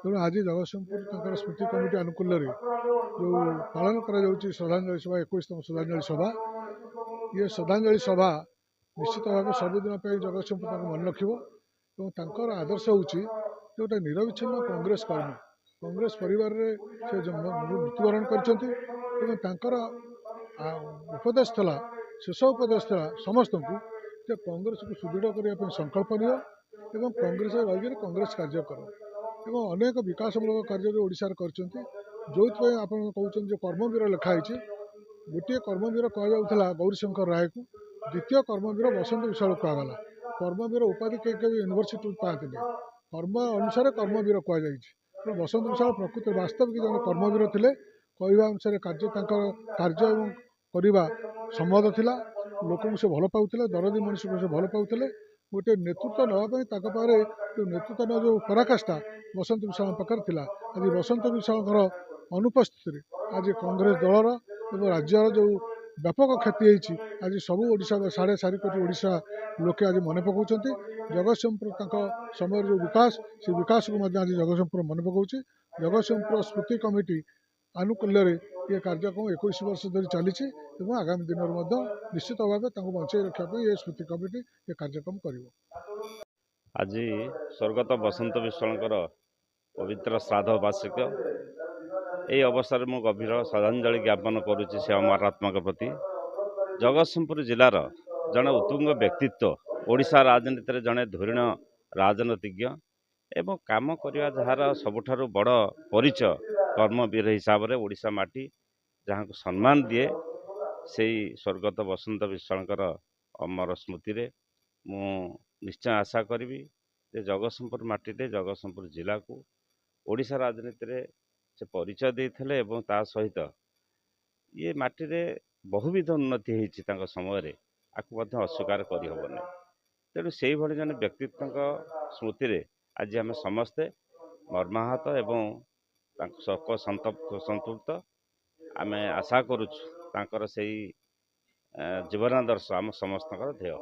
तेणु आज जगतसिंहपुर स्मृति कमिटी आनुकूल्य जो पालन कर श्रद्धांजलि सभा 21तम श्रद्धांजलि सभा ये श्रद्धांजलि सभा निश्चित भाव सबुदिन जगतसिंहपुर मन रखर आदर्श हूँ गोटे निरविच्छिन्न कांग्रेस कर्मी कांग्रेस परिवार से मृत्युवरण कर उपदेश था शेष उपदेश था समस्त को कांग्रेस को सुदृढ़ करने संकल्प नियो कांग्रेस रही कांग्रेस कार्य कर अनेक विकासमूलक कार्य ओडिशार कर जो आप कहते कर्मवीर लिखाई गोटे कर्मवीर कहला गौरीशंकर राय को द्वितीय कर्मवीर बसंत विशाल कहगला कर्मवीर उपाधि कई यूनिवर्सिटी पाते कर्म अनुसार कर्मवीर कहुई बसंत विशाल प्रकृत वास्तविक जन कर्मवीर थे कहवा अनुसार कार्य करने संभव था लोक से भल पाते दरदी मनुष्य को से भल पाते गोटे नेतृत्व नापी पाखे जो नेतृत्व जो पराकाष्ठा बसंत विशाल पाखे था आज बसंत विशाल अनुपस्थित आज कांग्रेस दलर और राज्यर जो व्यापक क्षति होती आज सब ओडिशा 4.5 कोटी ओडिशा लोके आज मन पकाउछन्ति जगतसिंहपुर समय जो विकास से विकास को आज जगतसिंहपुर मन पकाउछि। जगतसिंहपुर स्मृति कमिटी आनुकूल्य ये कार्यक्रम 21 वर्ष धरी चली आगामी दिन में निश्चित भाव बचाई रखापी ये स्मृति कमिटी ये कार्यक्रम कर। आज स्वर्गत बसंत विश्वाल पवित्र श्राद्ध वार्षिक यही अवसर में गभीर श्रद्धांजलि ज्ञापन करुच्ची से अमर आत्मा के प्रति। जगतसिंहपुर जिलार जड़े उत्तुंग व्यक्तित्व ओडिशा राजनीति में जड़े धुरीण राजनीतिज्ञ एवं काम करवा जार सबुठारु बड़ परिचय कर्मवीर हिसाब से ओडिशा माटी जहाँ को सम्मान दिए से स्वर्गत बसंत विश्वाल अमर स्मृति रे मु निश्चय आशा करी जगतसिंहपुर माटी जगतसिंहपुर जिला को ओडिशा राजनीति रे से परिचय देते एवं ता सहित ये माटी रे बहुविध उन्नति होती समय आपको अस्वीकार करहबना। तेणु से भाई जन व्यक्तित्व स्मृति रे आज आम समस्ते मर्माहत एवं शोक संतृप्त आम आशा करुचु जीवनादर्श आम समस्त ध्येय।